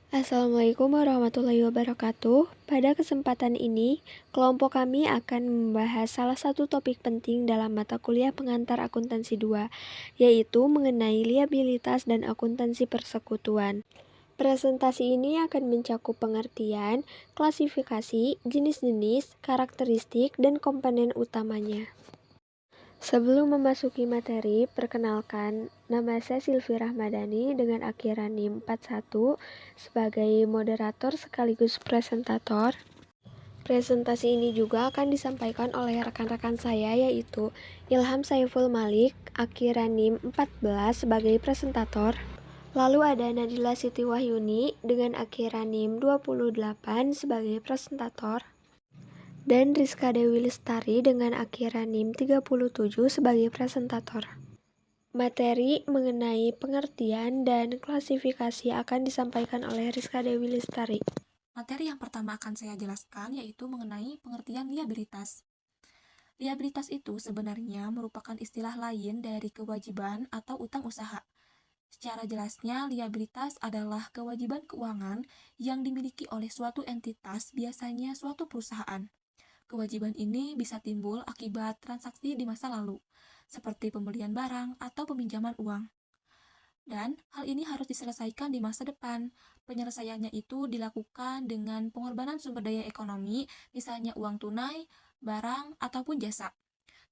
Assalamualaikum warahmatullahi wabarakatuh. Pada kesempatan ini, kelompok kami akan membahas salah satu topik penting dalam mata kuliah pengantar akuntansi 2, yaitu mengenai liabilitas dan akuntansi persekutuan. Presentasi ini akan mencakup pengertian, klasifikasi, jenis-jenis, karakteristik, dan komponen utamanya. Sebelum memasuki materi, perkenalkan, nama saya Silvi Rahmadani dengan akhiran NIM 41 sebagai moderator sekaligus presentator. Presentasi ini juga akan disampaikan oleh rekan-rekan saya yaitu Ilham Saiful Malik, akhiran NIM 14 sebagai presentator. Lalu ada Nadila Siti Wahyuni dengan akhiran NIM 28 sebagai presentator. Dan Rizka Dewi Lestari dengan akhiran NIM 37 sebagai presentator. Materi mengenai pengertian dan klasifikasi akan disampaikan oleh Rizka Dewi Lestari. Materi yang pertama akan saya jelaskan yaitu mengenai pengertian liabilitas. Liabilitas itu sebenarnya merupakan istilah lain dari kewajiban atau utang usaha. Secara jelasnya, liabilitas adalah kewajiban keuangan yang dimiliki oleh suatu entitas, biasanya suatu perusahaan. Kewajiban ini bisa timbul akibat transaksi di masa lalu, seperti pembelian barang atau peminjaman uang. Dan hal ini harus diselesaikan di masa depan. Penyelesaiannya itu dilakukan dengan pengorbanan sumber daya ekonomi, misalnya uang tunai, barang, ataupun jasa.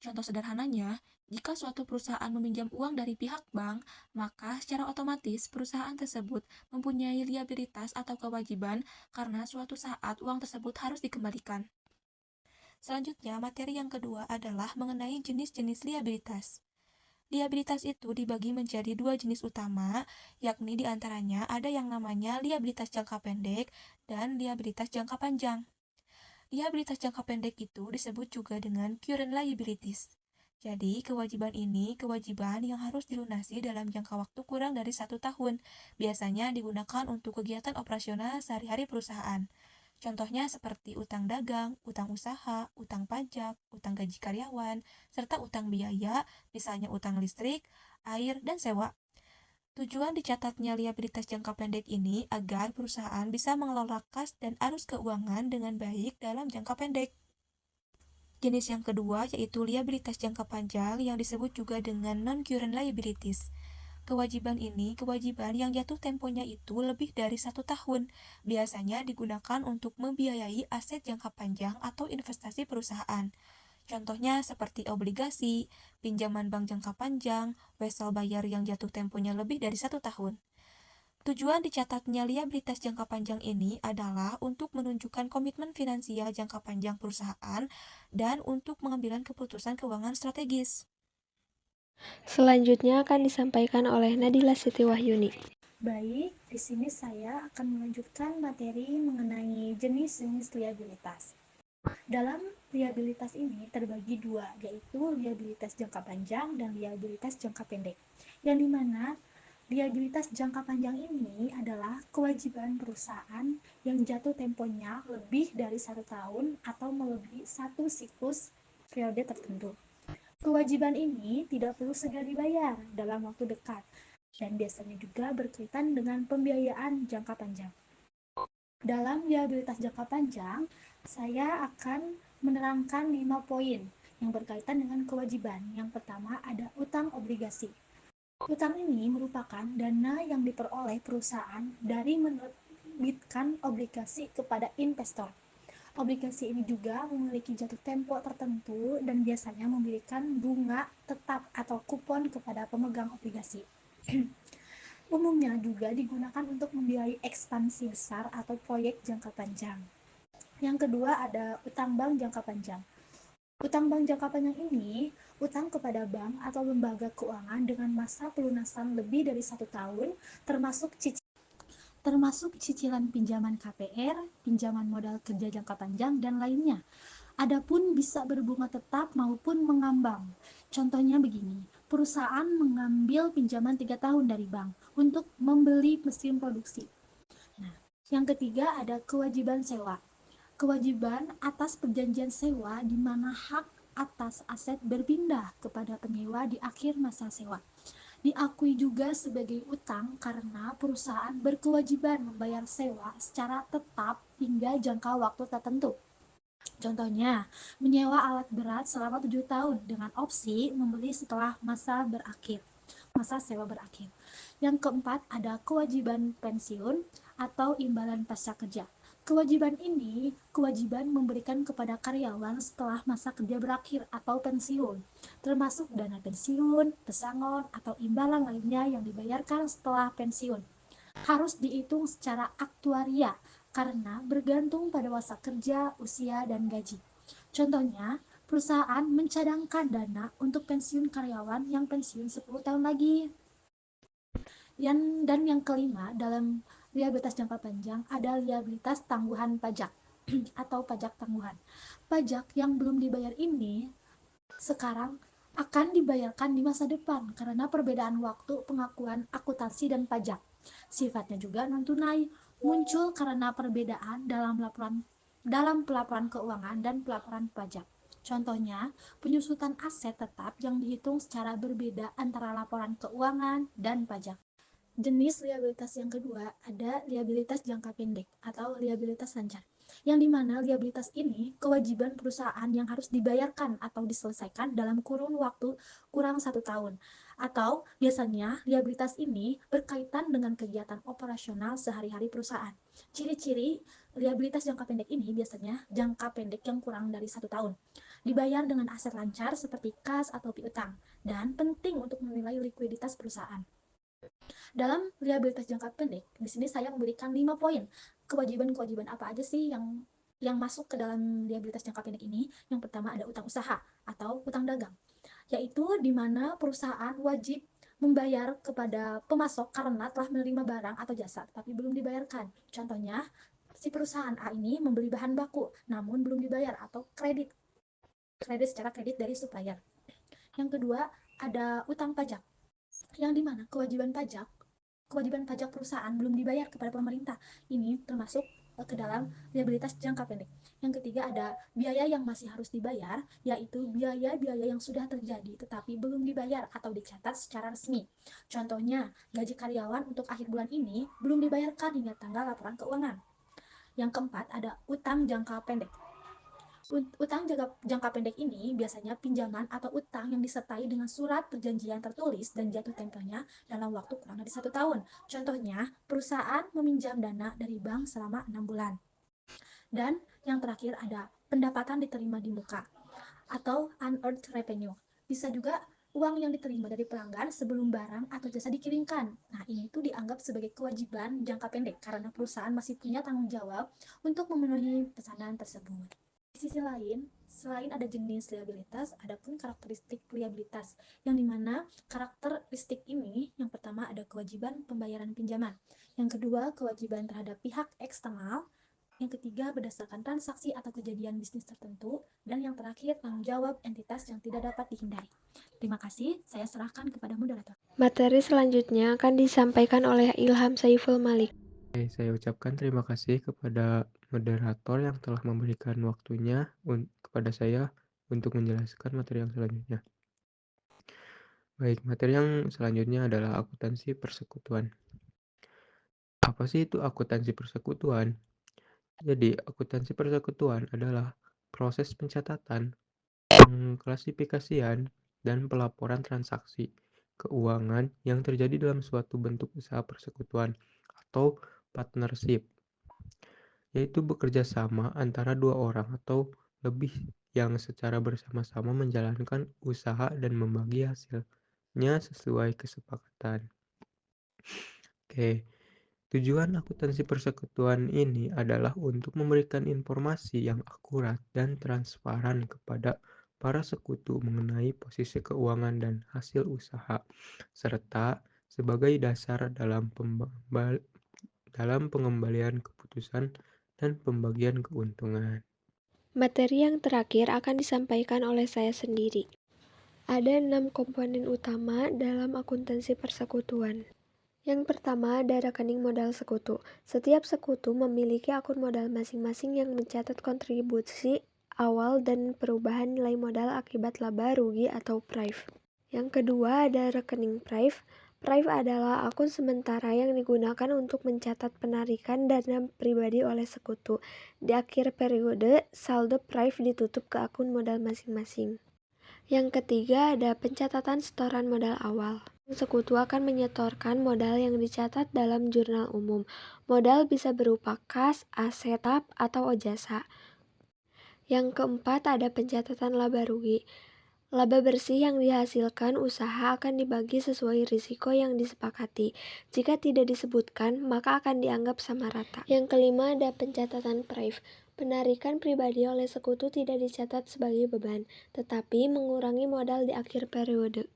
Contoh sederhananya, jika suatu perusahaan meminjam uang dari pihak bank, maka secara otomatis perusahaan tersebut mempunyai liabilitas atau kewajiban karena suatu saat uang tersebut harus dikembalikan. Selanjutnya, materi yang kedua adalah mengenai jenis-jenis liabilitas. Liabilitas itu dibagi menjadi dua jenis utama, yakni diantaranya ada yang namanya liabilitas jangka pendek dan liabilitas jangka panjang. Liabilitas jangka pendek itu disebut juga dengan current liabilities. Jadi, kewajiban ini kewajiban yang harus dilunasi dalam jangka waktu kurang dari 1 tahun. Biasanya digunakan untuk kegiatan operasional sehari-hari perusahaan. Contohnya seperti utang dagang, utang usaha, utang pajak, utang gaji karyawan, serta utang biaya, misalnya utang listrik, air, dan sewa. Tujuan dicatatnya liabilitas jangka pendek ini agar perusahaan bisa mengelola kas dan arus keuangan dengan baik dalam jangka pendek. Jenis yang kedua yaitu liabilitas jangka panjang yang disebut juga dengan non-current liabilities. Kewajiban ini kewajiban yang jatuh temponya itu lebih dari 1 tahun. Biasanya digunakan untuk membiayai aset jangka panjang atau investasi perusahaan. Contohnya seperti obligasi, pinjaman bank jangka panjang, wesel bayar yang jatuh temponya lebih dari 1 tahun. Tujuan dicatatnya liabilitas jangka panjang ini adalah untuk menunjukkan komitmen finansial jangka panjang perusahaan dan untuk pengambilan keputusan keuangan strategis. Selanjutnya akan disampaikan oleh Nadila Siti Wahyuni. Baik, di sini saya akan melanjutkan materi mengenai jenis-jenis liabilitas. Dalam liabilitas ini terbagi dua, yaitu liabilitas jangka panjang dan liabilitas jangka pendek. Yang dimana liabilitas jangka panjang ini adalah kewajiban perusahaan yang jatuh temponya lebih dari 1 tahun atau melebihi satu siklus periode tertentu. Kewajiban ini tidak perlu segera dibayar dalam waktu dekat dan biasanya juga berkaitan dengan pembiayaan jangka panjang. Dalam liabilitas jangka panjang, saya akan menerangkan 5 poin yang berkaitan dengan kewajiban. Yang pertama ada utang obligasi. Utang ini merupakan dana yang diperoleh perusahaan dari menerbitkan obligasi kepada investor. Obligasi ini juga memiliki jatuh tempo tertentu dan biasanya memberikan bunga tetap atau kupon kepada pemegang obligasi. Umumnya juga digunakan untuk membiayai ekspansi besar atau proyek jangka panjang. Yang kedua ada utang bank jangka panjang. Utang bank jangka panjang ini utang kepada bank atau lembaga keuangan dengan masa pelunasan lebih dari 1 tahun, termasuk cicilan pinjaman KPR, pinjaman modal kerja jangka panjang, dan lainnya. Adapun bisa berbunga tetap maupun mengambang. Contohnya begini, perusahaan mengambil pinjaman 3 tahun dari bank untuk membeli mesin produksi. Nah, yang ketiga ada kewajiban sewa. Kewajiban atas perjanjian sewa di mana hak atas aset berpindah kepada penyewa di akhir masa sewa. Diakui juga sebagai utang karena perusahaan berkewajiban membayar sewa secara tetap hingga jangka waktu tertentu. Contohnya, menyewa alat berat selama 7 tahun dengan opsi membeli setelah masa sewa berakhir. Yang keempat, ada kewajiban pensiun atau imbalan pasca kerja. Kewajiban ini kewajiban memberikan kepada karyawan setelah masa kerja berakhir atau pensiun, termasuk dana pensiun, pesangon, atau imbalan lainnya yang dibayarkan setelah pensiun. Harus dihitung secara aktuaria karena bergantung pada masa kerja, usia, dan gaji. Contohnya, perusahaan mencadangkan dana untuk pensiun karyawan yang pensiun 10 tahun lagi. Dan yang kelima, dalam liabilitas jangka panjang ada liabilitas tangguhan pajak atau pajak tangguhan. Pajak yang belum dibayar ini sekarang akan dibayarkan di masa depan karena perbedaan waktu pengakuan akuntansi dan pajak. Sifatnya juga non-tunai, muncul karena perbedaan dalam pelaporan keuangan dan pelaporan pajak. Contohnya, penyusutan aset tetap yang dihitung secara berbeda antara laporan keuangan dan pajak. Jenis liabilitas yang kedua ada liabilitas jangka pendek atau liabilitas lancar, yang dimana liabilitas ini kewajiban perusahaan yang harus dibayarkan atau diselesaikan dalam kurun waktu kurang 1 tahun, atau biasanya liabilitas ini berkaitan dengan kegiatan operasional sehari-hari perusahaan. Ciri-ciri liabilitas jangka pendek ini biasanya jangka pendek yang kurang dari 1 tahun, dibayar dengan aset lancar seperti kas atau piutang, dan penting untuk menilai likuiditas perusahaan. Dalam liabilitas jangka pendek, di sini saya memberikan 5 poin. Kewajiban-kewajiban apa aja sih yang masuk ke dalam liabilitas jangka pendek ini? Yang pertama ada utang usaha atau utang dagang, yaitu di mana perusahaan wajib membayar kepada pemasok karena telah menerima barang atau jasa tapi belum dibayarkan. Contohnya, si perusahaan A ini membeli bahan baku namun belum dibayar, atau kredit secara kredit dari supplier. Yang kedua, ada utang pajak, yang dimana kewajiban pajak perusahaan belum dibayar kepada pemerintah. Ini termasuk ke dalam liabilitas jangka pendek. Yang ketiga ada biaya yang masih harus dibayar, yaitu biaya-biaya yang sudah terjadi tetapi belum dibayar atau dicatat secara resmi. Contohnya, gaji karyawan untuk akhir bulan ini belum dibayarkan hingga tanggal laporan keuangan. Yang keempat ada utang jangka pendek. Utang jangka pendek ini biasanya pinjaman atau utang yang disertai dengan surat perjanjian tertulis dan jatuh temponya dalam waktu kurang dari 1 tahun. Contohnya, perusahaan meminjam dana dari bank selama 6 bulan. Dan yang terakhir ada pendapatan diterima di muka atau unearned revenue. Bisa juga uang yang diterima dari pelanggan sebelum barang atau jasa dikirimkan. Nah, ini tuh dianggap sebagai kewajiban jangka pendek karena perusahaan masih punya tanggung jawab untuk memenuhi pesanan tersebut. Di sisi lain, selain ada jenis liabilitas, ada pun karakteristik liabilitas, yang dimana karakteristik ini yang pertama ada kewajiban pembayaran pinjaman, yang kedua kewajiban terhadap pihak eksternal, yang ketiga berdasarkan transaksi atau kejadian bisnis tertentu, dan yang terakhir tanggung jawab entitas yang tidak dapat dihindari. Terima kasih, saya serahkan kepada moderator. Materi selanjutnya akan disampaikan oleh Ilham Saiful Malik. Saya ucapkan terima kasih kepada moderator yang telah memberikan waktunya kepada saya untuk menjelaskan materi yang selanjutnya. Baik, materi yang selanjutnya adalah akuntansi persekutuan. Apa sih itu akuntansi persekutuan? Jadi, akuntansi persekutuan adalah proses pencatatan, pengklasifikasian, dan pelaporan transaksi keuangan yang terjadi dalam suatu bentuk usaha persekutuan atau partnership, yaitu bekerja sama antara dua orang atau lebih yang secara bersama-sama menjalankan usaha dan membagi hasilnya sesuai kesepakatan. Oke, tujuan akuntansi persekutuan ini adalah untuk memberikan informasi yang akurat dan transparan kepada para sekutu mengenai posisi keuangan dan hasil usaha, serta sebagai dasar dalam pengembalian keputusan dan pembagian keuntungan. Materi yang terakhir akan disampaikan oleh saya sendiri. Ada 6 komponen utama dalam akuntansi persekutuan. Yang pertama ada rekening modal sekutu. Setiap sekutu memiliki akun modal masing-masing yang mencatat kontribusi awal dan perubahan nilai modal akibat laba, rugi, atau prive. Yang kedua ada rekening Prive. Prive adalah akun sementara yang digunakan untuk mencatat penarikan dana pribadi oleh sekutu. Di akhir periode, saldo Prive ditutup ke akun modal masing-masing. Yang ketiga ada pencatatan setoran modal awal. Sekutu akan menyetorkan modal yang dicatat dalam jurnal umum. Modal bisa berupa kas, aset, atau jasa. Yang keempat ada pencatatan laba rugi. Laba bersih yang dihasilkan usaha akan dibagi sesuai risiko yang disepakati. Jika tidak disebutkan, maka akan dianggap sama rata. Yang kelima ada pencatatan Prive. Penarikan pribadi oleh sekutu tidak dicatat sebagai beban, tetapi mengurangi modal di akhir periode.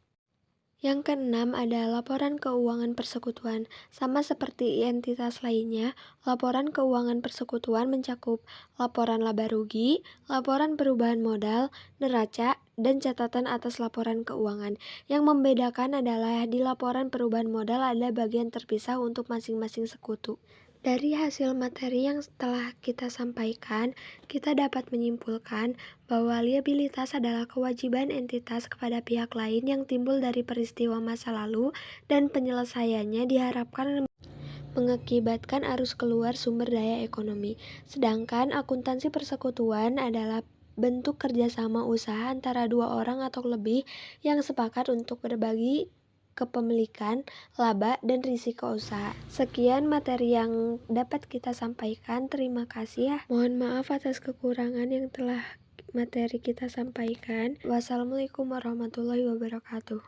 Yang keenam ada laporan keuangan persekutuan. Sama seperti entitas lainnya, laporan keuangan persekutuan mencakup laporan laba rugi, laporan perubahan modal, neraca, dan catatan atas laporan keuangan. Yang membedakan adalah di laporan perubahan modal ada bagian terpisah untuk masing-masing sekutu. Dari hasil materi yang telah kita sampaikan, kita dapat menyimpulkan bahwa liabilitas adalah kewajiban entitas kepada pihak lain yang timbul dari peristiwa masa lalu dan penyelesaiannya diharapkan mengakibatkan arus keluar sumber daya ekonomi. Sedangkan akuntansi persekutuan adalah bentuk kerjasama usaha antara dua orang atau lebih yang sepakat untuk berbagi kepemilikan, laba, dan risiko usaha. Sekian materi yang dapat kita sampaikan. Terima kasih ya. Mohon maaf atas kekurangan yang telah materi kita sampaikan. Wassalamualaikum warahmatullahi wabarakatuh.